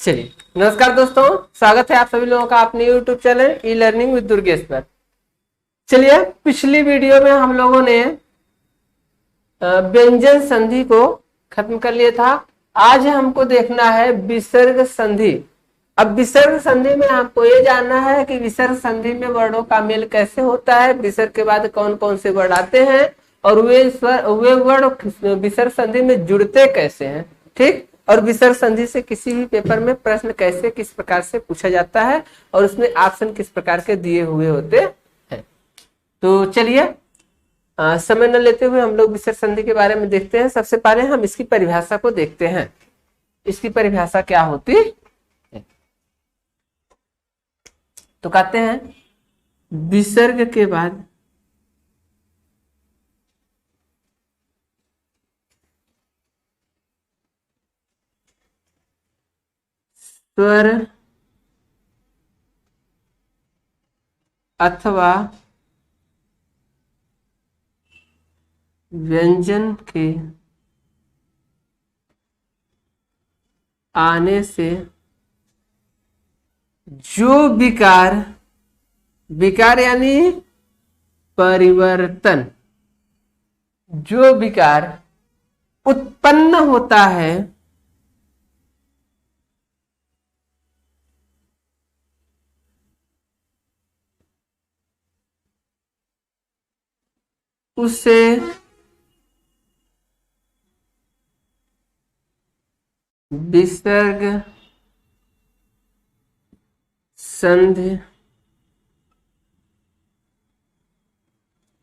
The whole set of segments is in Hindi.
चलिए, नमस्कार दोस्तों, स्वागत है आप सभी लोगों का अपने YouTube channel e learning with Durgesh पर। चलिए, पिछली वीडियो में हम लोगों ने व्यंजन संधि को खत्म कर लिया था। आज हमको देखना है विसर्ग संधि। अब विसर्ग संधि में हमको ये जानना है कि विसर्ग संधि में वर्णों का मेल कैसे होता है, विसर्ग के बाद कौन कौन से वर्ण आते हैं और वे वर्ण विसर्ग संधि में जुड़ते कैसे हैं। ठीक, और विसर्ग संधि से किसी भी पेपर में प्रश्न कैसे किस प्रकार से पूछा जाता है और उसमें ऑप्शन किस प्रकार के दिए हुए होते हैं। तो चलिए, समय न लेते हुए हम लोग विसर्ग संधि के बारे में देखते हैं। सबसे पहले हम इसकी परिभाषा को देखते हैं। इसकी परिभाषा क्या होती है? तो कहते हैं विसर्ग के बाद स्वर अथवा व्यंजन के आने से जो विकार यानी परिवर्तन, जो विकार उत्पन्न होता है उसे विसर्ग संधि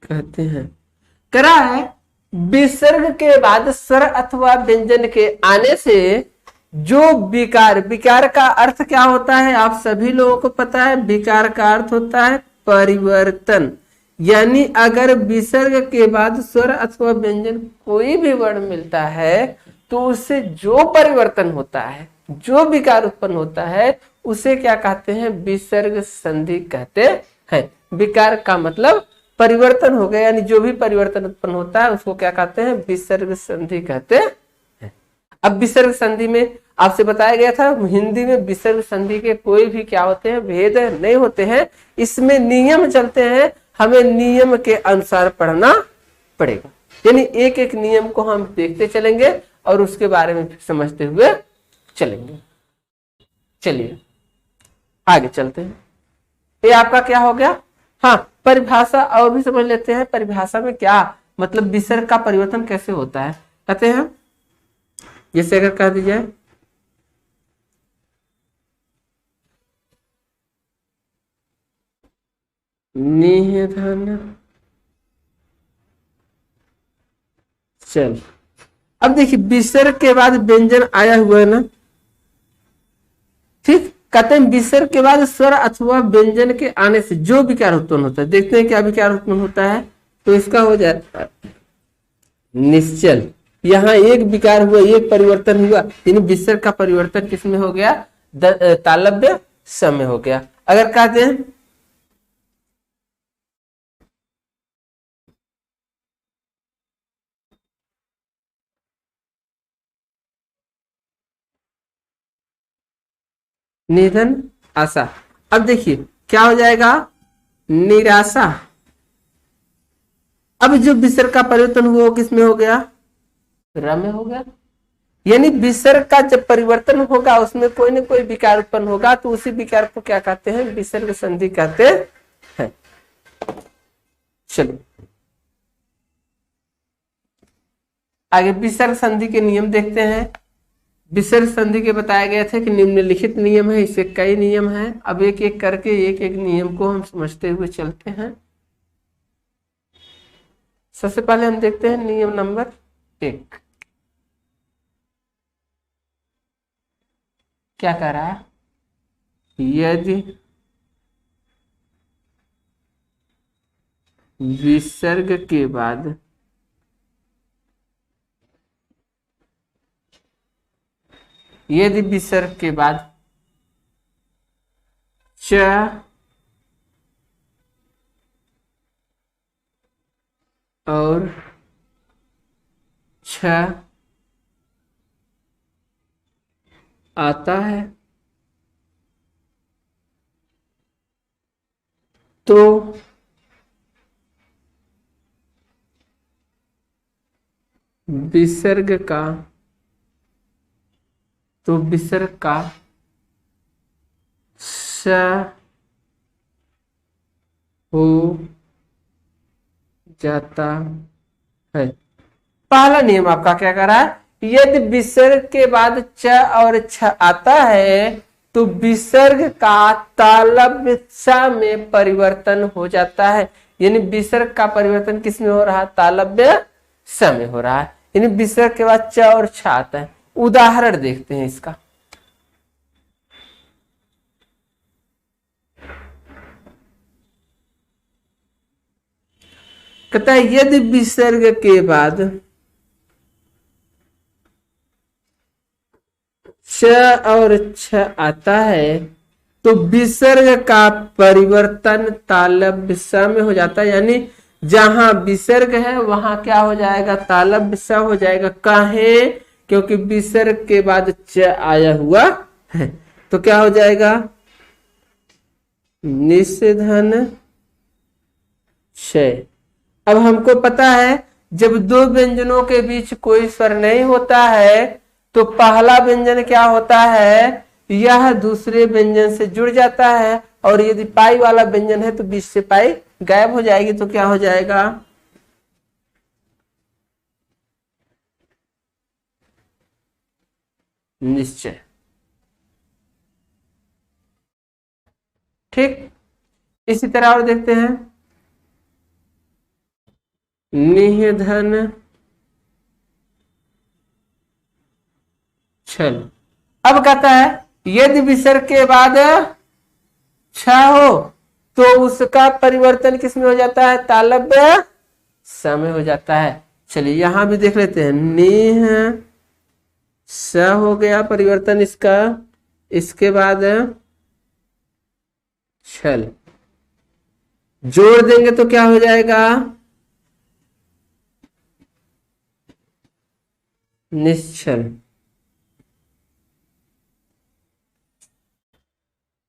कहते हैं। करा है विसर्ग के बाद स्वर अथवा व्यंजन के आने से जो विकार का अर्थ क्या होता है आप सभी लोगों को पता है। विकार का अर्थ होता है परिवर्तन, यानी अगर विसर्ग के बाद स्वर अथवा व्यंजन कोई भी वर्ण मिलता है तो उससे जो परिवर्तन होता है, जो विकार उत्पन्न होता है उसे क्या कहते हैं? विसर्ग संधि कहते हैं। विकार का मतलब परिवर्तन हो गया, यानी जो भी परिवर्तन उत्पन्न होता है उसको क्या कहते हैं? विसर्ग संधि कहते हैं। अब विसर्ग संधि में आपसे बताया गया था हिंदी में विसर्ग संधि के कोई भी क्या होते हैं? भेद नहीं होते हैं। इसमें नियम चलते हैं, हमें नियम के अनुसार पढ़ना पड़ेगा। यानी एक एक नियम को हम देखते चलेंगे और उसके बारे में फिर समझते हुए चलेंगे। चलिए आगे चलते हैं। ये आपका क्या हो गया? हाँ, परिभाषा और भी समझ लेते हैं। परिभाषा में क्या मतलब विसर्ग का परिवर्तन कैसे होता है कहते हैं। जैसे अगर कह दीजिए निधन, चल अब देखिए विसर्ग के बाद व्यंजन आया हुआ है ना। ठीक, कहते हैं विसर्ग के बाद स्वर अथवा व्यंजन के आने से जो विकार उत्पन्न होता है। देखते हैं क्या विकार उत्पन्न होता है। तो इसका हो जाता है निश्चल। यहाँ एक विकार हुआ, एक परिवर्तन हुआ, यानी विसर्ग का परिवर्तन किसमें हो गया? तालव्य स में हो गया। अगर कहते हैं निधन आशा, अब देखिए क्या हो जाएगा? निराशा। अब जो विसर्ग का परिवर्तन हुआ वो किसमें हो गया? र में हो गया। यानी विसर्ग का जब परिवर्तन होगा उसमें कोई न कोई विकार उत्पन्न होगा तो उसी विकार को क्या कहते हैं? विसर्ग संधि कहते हैं। चलिए आगे विसर्ग संधि के नियम देखते हैं। विसर्ग संधि के बताए गए थे कि निम्नलिखित नियम है, इससे कई नियम हैं। अब एक एक करके एक एक नियम को हम समझते हुए चलते हैं। सबसे पहले हम देखते हैं नियम नंबर 1। क्या कह रहा है? यदि विसर्ग के बाद च और छ आता है तो विसर्ग का स हो जाता है। पहला नियम आपका क्या कह रहा है, यदि विसर्ग के बाद च और छ आता है तो विसर्ग का तालव्य स में परिवर्तन हो जाता है। यानी विसर्ग का परिवर्तन किस में हो रहा है, तालव्य स में हो रहा है। यानी विसर्ग के बाद च और छ आता है। उदाहरण देखते हैं इसका। कहता है यदि विसर्ग के बाद च और छ आता है तो विसर्ग का परिवर्तन तालव्य स में हो जाता है। यानी जहां विसर्ग है वहां क्या हो जाएगा, तालव्य स हो जाएगा। काहे, क्योंकि विसर्ग के बाद च आया हुआ है। तो क्या हो जाएगा, निषधन क्षय। अब हमको पता है जब दो व्यंजनों के बीच कोई स्वर नहीं होता है तो पहला व्यंजन क्या होता है, यह दूसरे व्यंजन से जुड़ जाता है। और यदि पाई वाला व्यंजन है तो बीच से पाई गायब हो जाएगी। तो क्या हो जाएगा, निश्चय। ठीक, इसी तरह और देखते हैं, निधन छल। अब कहता है यदि विसर्ग के बाद छ हो तो उसका परिवर्तन किस में हो जाता है, तालव्य स में हो जाता है। चलिए यहां भी देख लेते हैं, निह स हो गया परिवर्तन इसका, इसके बाद छल जोड़ देंगे तो क्या हो जाएगा, निश्चल।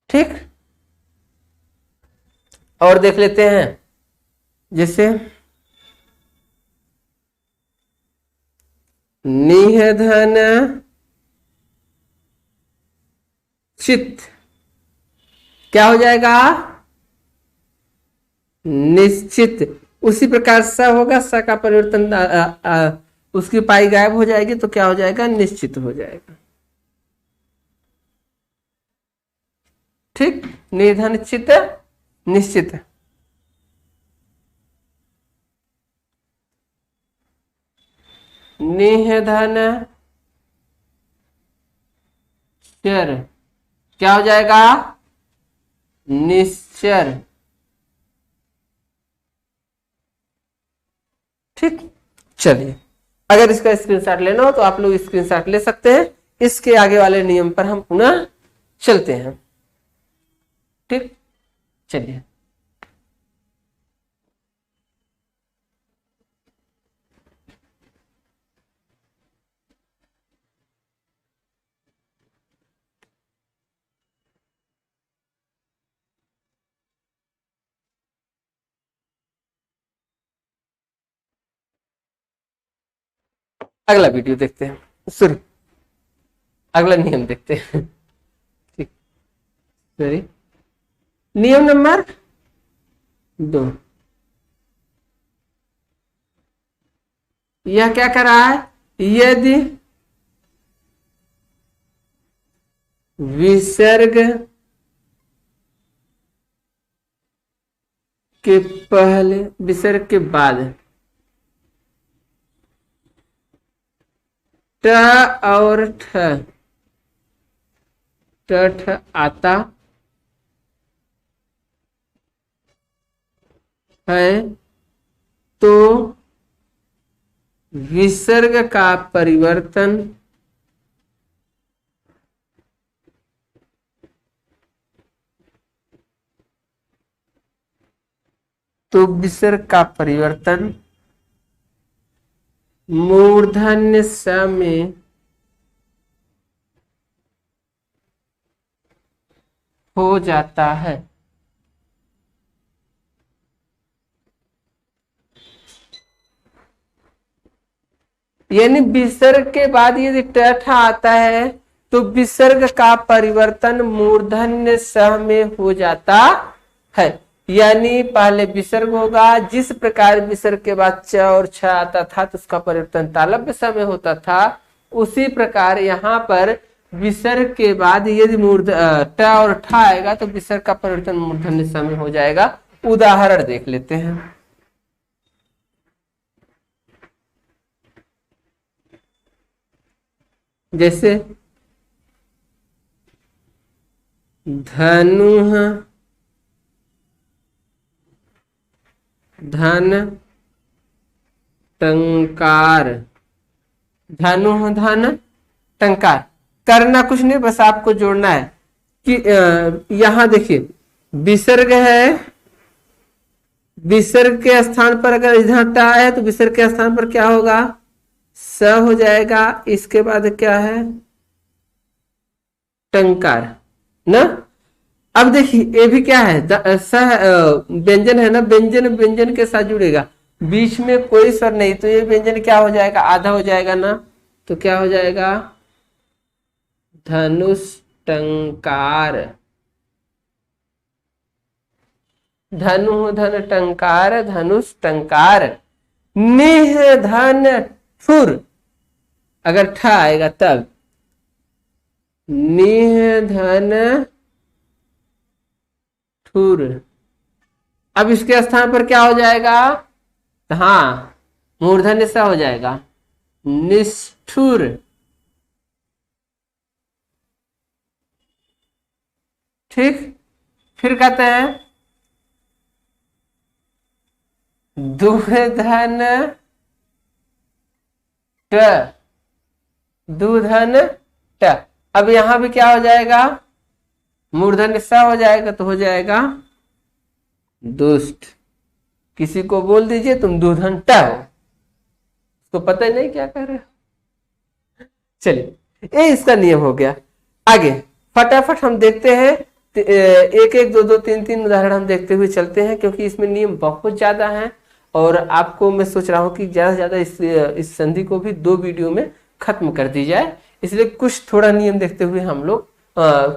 ठीक, और देख लेते हैं, जैसे निधन चित, क्या हो जाएगा, निश्चित। उसी प्रकार स होगा, स का परिवर्तन उसकी पाई गायब हो जाएगी तो क्या हो जाएगा, निश्चित हो जाएगा। ठीक, निधन चित निश्चित। निधन चर, क्या हो जाएगा, निश्चर। ठीक, चलिए अगर इसका स्क्रीनशॉट लेना हो तो आप लोग स्क्रीनशॉट ले सकते हैं। इसके आगे वाले नियम पर हम पुनः चलते हैं। ठीक, चलिए अगला वीडियो देखते हैं, सॉरी अगला नियम देखते हैं। ठीक, सॉरी, नियम नंबर 2। यह क्या कर रहा है, यदि विसर्ग के पहले, विसर्ग के बाद ट और ठ आता है तो विसर्ग का परिवर्तन मूर्धन्य स में हो जाता है। यानी विसर्ग के बाद यदि ट आता है तो विसर्ग का परिवर्तन मूर्धन्य स में हो जाता है। यानी पहले विसर्ग होगा, जिस प्रकार विसर्ग के बाद च और छ आता था तो उसका परिवर्तन तालव्य स में होता था, उसी प्रकार यहाँ पर विसर्ग के बाद यदि ट और ठ आएगा तो विसर्ग का परिवर्तन मूर्धन्य स में हो जाएगा। उदाहरण देख लेते हैं। जैसे धनु धन टंकार, धनु धन टंकार। करना कुछ नहीं, बस आपको जोड़ना है कि यहां देखिए विसर्ग है, विसर्ग के स्थान पर अगर इधर टा है तो विसर्ग के स्थान पर क्या होगा, स हो जाएगा। इसके बाद क्या है, टंकार ना। अब देखिए ये भी क्या है, व्यंजन है ना, व्यंजन व्यंजन के साथ जुड़ेगा, बीच में कोई स्वर नहीं, तो ये व्यंजन क्या हो जाएगा, आधा हो जाएगा ना। तो क्या हो जाएगा, धनुष टंकार, धनु धन टंकार, धनुष टंकार। निह धन ठुर, अगर ठ आएगा तब निह धन ठुर। अब इसके स्थान पर क्या हो जाएगा, हाँ मूर्धन्य स हो जाएगा, निष्ठुर। ठीक, फिर कहते हैं दूधन ट, दूधन ट। अब यहां भी क्या हो जाएगा, मूर्धन्य स हो जाएगा, तो हो जाएगा दुष्ट। किसी को बोल दीजिए तुम दूधन ट हो, उसको पता ही नहीं क्या कर रहे हो। चलिए ये इसका नियम हो गया। आगे फटाफट हम देखते हैं, एक एक दो दो तीन तीन उदाहरण हम देखते हुए चलते हैं, क्योंकि इसमें नियम बहुत ज्यादा हैं और आपको मैं सोच रहा हूं कि ज्यादा से ज्यादा इस संधि को भी 2 वीडियो में खत्म कर दी जाए। इसलिए कुछ थोड़ा नियम देखते हुए हम लोग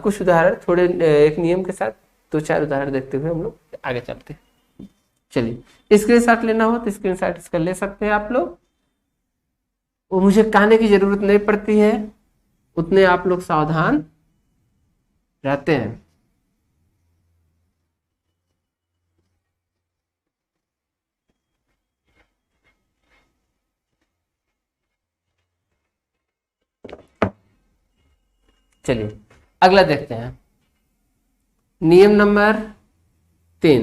कुछ उदाहरण थोड़े एक नियम के साथ 2-4 उदाहरण देखते हुए हम लोग आगे चलते हैं। चलिए स्क्रीनशॉट लेना हो तो स्क्रीनशॉट इसका ले सकते हैं आप लोग, वो मुझे कहने की जरूरत नहीं पड़ती है, उतने आप लोग सावधान रहते हैं। चलिए अगला देखते हैं, नियम नंबर 3।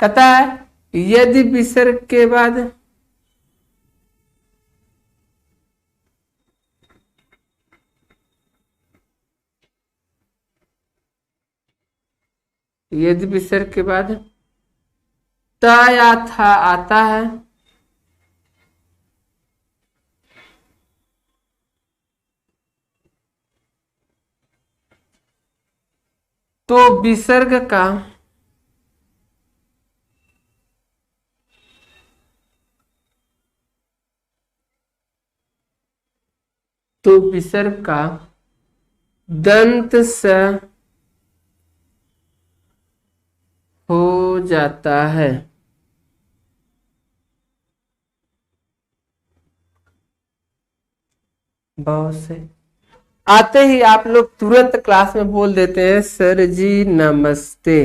कहता है यदि विसर्ग के बाद त या था आता है तो विसर्ग का दंत स हो जाता है। बहुत से आते ही आप लोग तुरंत क्लास में बोल देते हैं सर जी नमस्ते।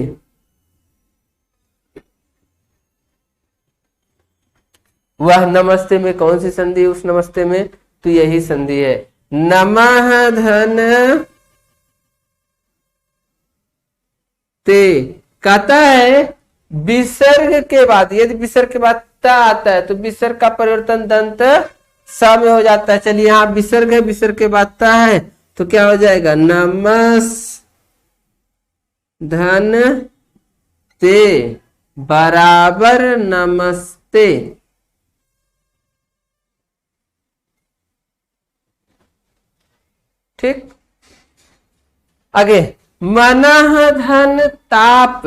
वह नमस्ते में कौन सी संधि है, उस नमस्ते में तो यही संधि है, नमः धन ते। कहता है विसर्ग के बाद, यदि विसर्ग के बाद त आता है तो विसर्ग का परिवर्तन दंत स में हो जाता है। चलिए यहाँ विसर्ग है, विसर्ग के बाद त है तो क्या हो जाएगा, नमस धन ते बराबर नमस्ते। ठीक, आगे मनः धन ताप,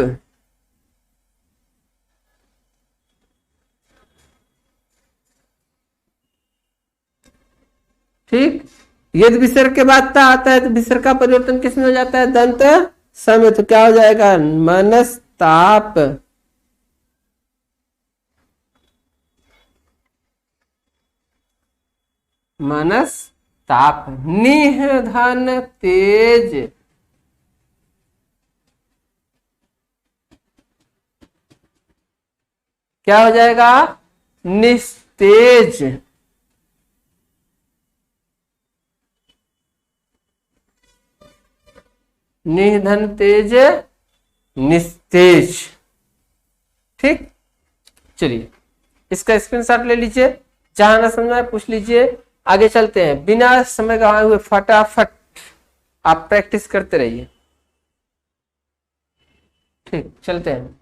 ठीक। यदि विसर्ग के बाद ता आता है तो विसर्ग का परिवर्तन किसमें हो जाता है? दंत स में। तो क्या हो जाएगा? मनस्ताप। मनस्ताप। निधन तेज। क्या हो जाएगा? निस्तेज। निधन तेज निस्तेज। ठीक। चलिए इसका स्क्रीनशॉट ले लीजिए, जहां ना समझ में पूछ लीजिए। आगे चलते हैं, बिना समय गवाए हुए फटाफट आप प्रैक्टिस करते रहिए। ठीक, चलते हैं।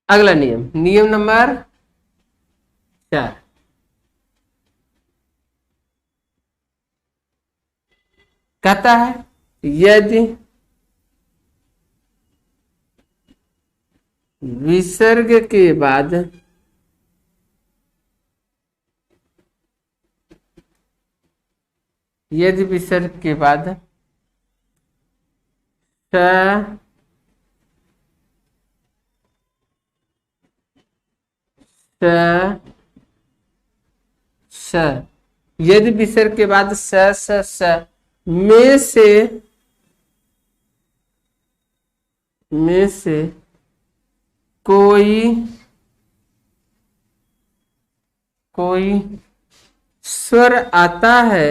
अगला नियम, नियम नंबर 4। कहता है यदि विसर्ग के बाद विसर्ग के बाद स स स यदि विसर्ग के बाद स में से कोई स्वर आता है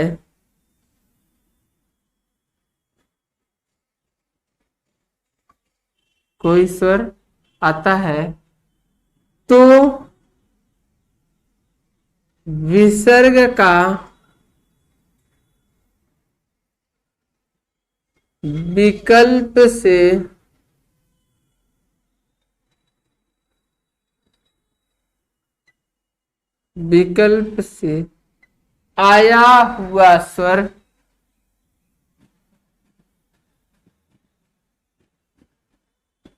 तो विसर्ग का विकल्प से आया हुआ स्वर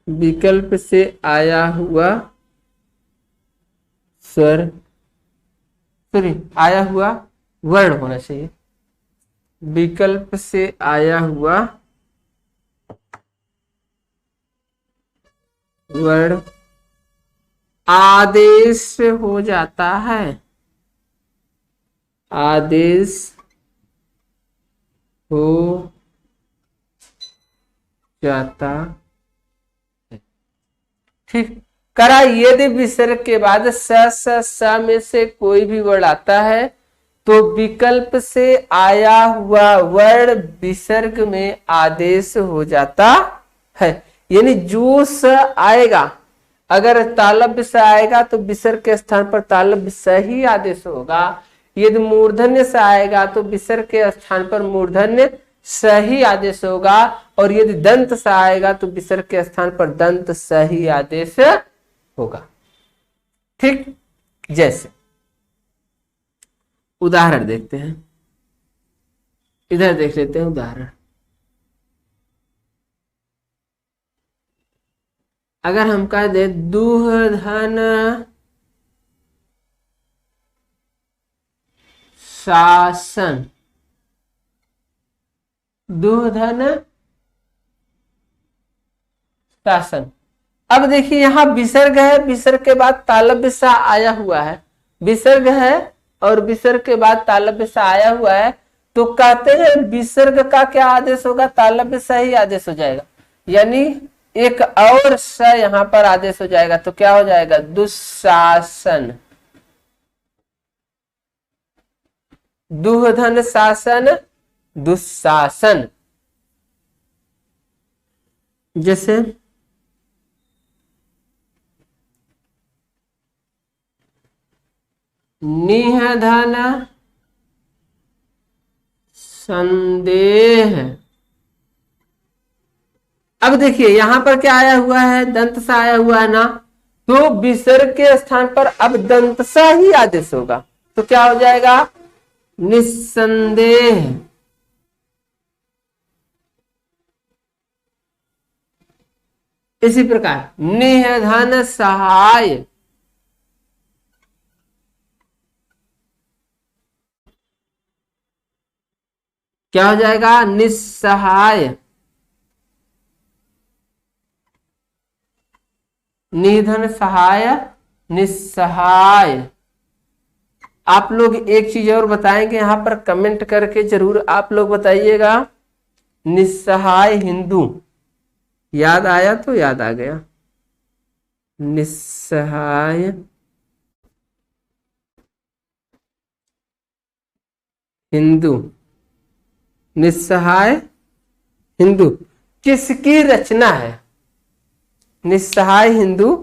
विकल्प से आया हुआ स्वर सॉरी आया हुआ वर्ण होना चाहिए। विकल्प से आया हुआ वर्ण आदेश हो जाता है। आदेश हो जाता है। ठीक। करा यदि विसर्ग के बाद स में से कोई भी वर्ण आता है तो विकल्प से आया हुआ वर्ण विसर्ग में आदेश हो जाता है। यानी जो स आएगा, अगर तालव्य स आएगा तो विसर्ग के स्थान पर तालव्य स ही आदेश होगा। यदि मूर्धन्य से आएगा तो विसर्ग के स्थान पर मूर्धन्य स ही आदेश होगा। और यदि दंत से आएगा तो विसर्ग के स्थान पर दंत स ही आदेश होगा। ठीक। जैसे उदाहरण देखते हैं, इधर देख लेते हैं उदाहरण। अगर हम कह दे दुहधन शासन, दुहधन शासन। अब देखिए यहां विसर्ग है, विसर्ग के बाद तालव्य सा आया हुआ है। विसर्ग है और विसर्ग के बाद तालव्य सा आया हुआ है, तो कहते हैं विसर्ग का क्या आदेश होगा? तालव्य सा ही आदेश हो जाएगा। यानी एक और स यहां पर आदेश हो जाएगा। तो क्या हो जाएगा? दुशासन। दुहधन शासन दुशासन। जैसे निधन संदेह अब देखिए यहां पर क्या आया हुआ है, दंत सा आया हुआ है ना, तो विसर्ग के स्थान पर अब दंत सा ही आदेश होगा, तो क्या हो जाएगा, निस्संदेह। इसी प्रकार निधन सहाय, क्या हो जाएगा, निस्सहाय। निधन सहाय, निस्सहाय। आप लोग एक चीज और बताएंगे यहां पर कमेंट करके जरूर आप लोग बताइएगा, निस्सहाय हिंदू, याद आया तो याद आ गया, निस्सहाय हिंदू, निस्सहाय हिंदू किसकी रचना है, निस्सहाय हिंदू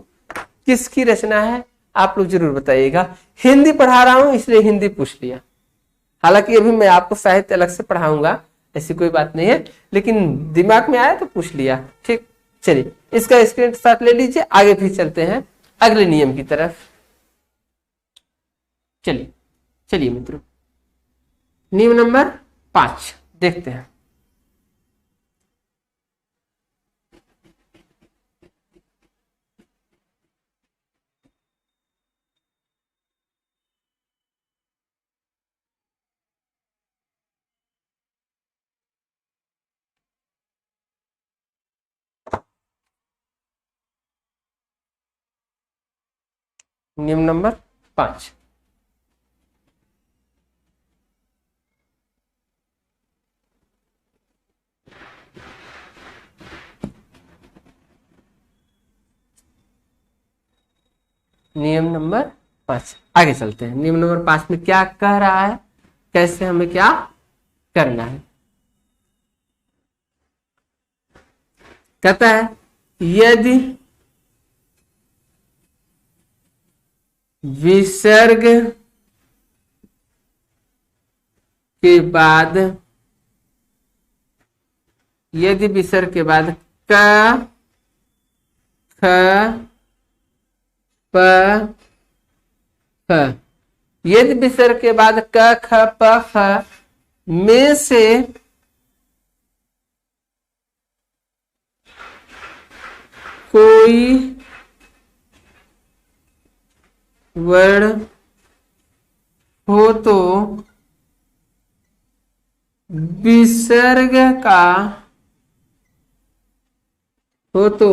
किसकी रचना है, आप लोग जरूर बताइएगा। हिंदी पढ़ा रहा हूं इसलिए हिंदी पूछ लिया, हालांकि अभी मैं आपको साहित्य अलग से पढ़ाऊंगा, ऐसी कोई बात नहीं है, लेकिन दिमाग में आया तो पूछ लिया। ठीक, चलिए इसका स्क्रीनशॉट ले लीजिए, आगे फिर चलते हैं अगले नियम की तरफ। चलिए चलिए मित्रों, नियम नंबर 5 देखते हैं। नियम नंबर 5, नियम नंबर 5 आगे चलते हैं। नियम नंबर 5 में क्या कह रहा है, कैसे हमें क्या करना है। कहता है यदि विसर्ग के बाद, यदि विसर्ग के बाद क ख प फ, यदि विसर्ग के बाद क ख प फ में से कोई वर्ण हो तो विसर्ग का, हो तो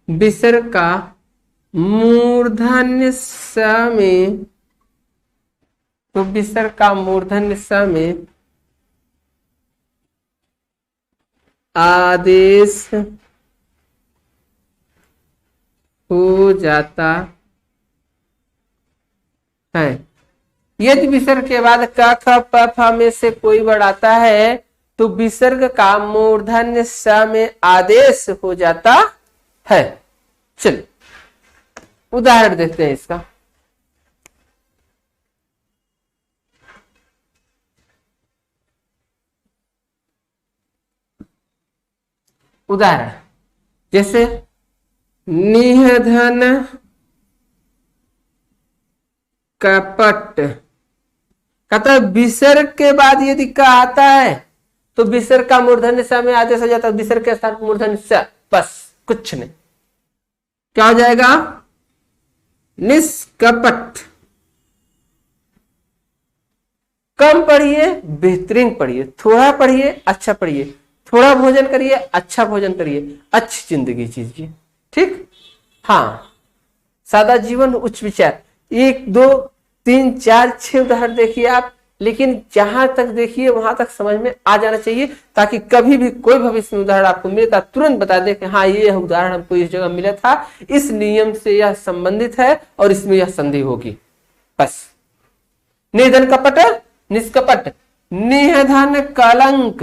विसर्ग का मूर्धन्य स में, तो विसर्ग का मूर्धन्य स में आदेश हो जाता है। यदि विसर्ग के बाद क ख प फ में से कोई वर्ण आता है तो विसर्ग का मूर्धन्य स में आदेश हो जाता है। चलिए उदाहरण देखते हैं इसका। उदाहरण जैसे निधन कपट, कहता है विसर्ग के बाद यदि क आता है तो विसर्ग का मूर्धन्य स में आदेश हो जाता है, विसर्ग के स्थान मूर्धन्य स, बस कुछ नहीं। क्या हो जाएगा, निष्कपट। कम पढ़िए बेहतरीन पढ़िए, थोड़ा पढ़िए अच्छा पढ़िए, थोड़ा भोजन करिए अच्छा भोजन करिए, अच्छी जिंदगी जीजिए। ठीक, हाँ, सादा जीवन उच्च विचार। 1 2 3 4 6 उदाहरण देखिए आप, लेकिन जहां तक देखिए वहां तक समझ में आ जाना चाहिए, ताकि कभी भी कोई भविष्य में उदाहरण आपको मिले तो तुरंत बता दे कि हाँ ये उदाहरण हमको इस जगह मिला था, इस नियम से यह संबंधित है और इसमें यह संधि होगी। बस निधन कपट, निष्कपट, निधन कलंक,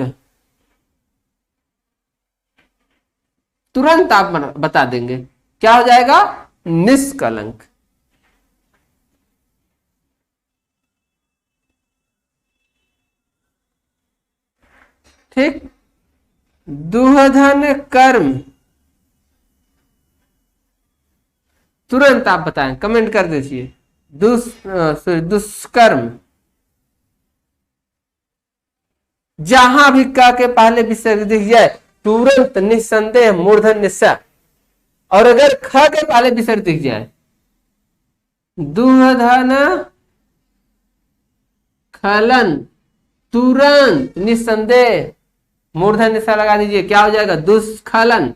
तुरंत आप बता देंगे क्या हो जाएगा, निष्कलंक। ठीक, दुहधन कर्म, तुरंत आप बताएं, कमेंट कर दीजिए। दुष्कर्म, जहां भी का के पहले विसर्ग दिख जाए तुरंत निस्संदेह मूर्धन्य स, और अगर ख के पहले विसर्ग दिख जाए दुहधन खलन, तुरंत निस्संदेह मूर्धन्य स लगा दीजिए, क्या हो जाएगा? दुष्खलन।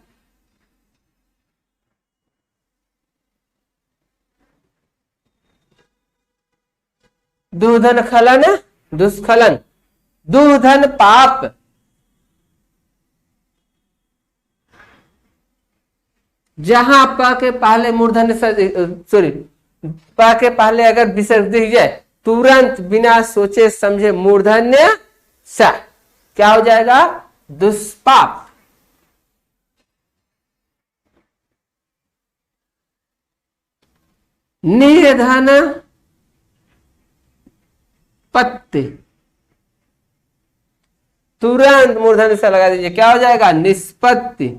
दुहधन खलन, दुष्खलन। दुहधन पाप, जहां प के पहले मूर्धन्य सॉरी प के पहले अगर विसर्ग दिख जाए तुरंत बिना सोचे समझे मूर्धन्य स, क्या हो जाएगा? दुष्पाप। निधन पत्ति, तुरंत मूर्धन्य स लगा दीजिए, क्या हो जाएगा? निष्पत्ति।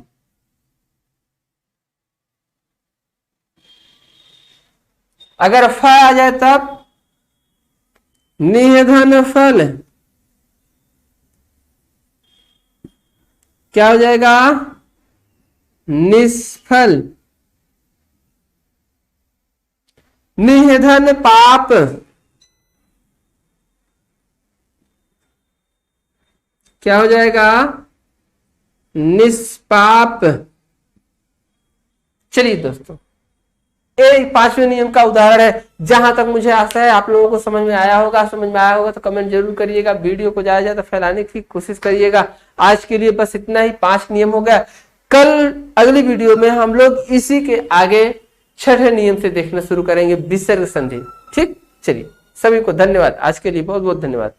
अगर फ आ जाए तब निधन फल, क्या हो जाएगा? निष्फल। निधन पाप, क्या हो जाएगा? निष्पाप। चलिए दोस्तों, ये 5वें नियम का उदाहरण है। जहां तक मुझे आशा है आप लोगों को समझ में आया होगा। समझ में आया होगा तो कमेंट जरूर करिएगा, वीडियो को ज्यादा ज्यादा फैलाने की कोशिश करिएगा। आज के लिए बस इतना ही, 5 नियम हो गया। कल अगली वीडियो में हम लोग इसी के आगे 6ठे नियम से देखना शुरू करेंगे, विसर्ग संधि। ठीक, चलिए सभी को धन्यवाद। आज के लिए बहुत बहुत धन्यवाद।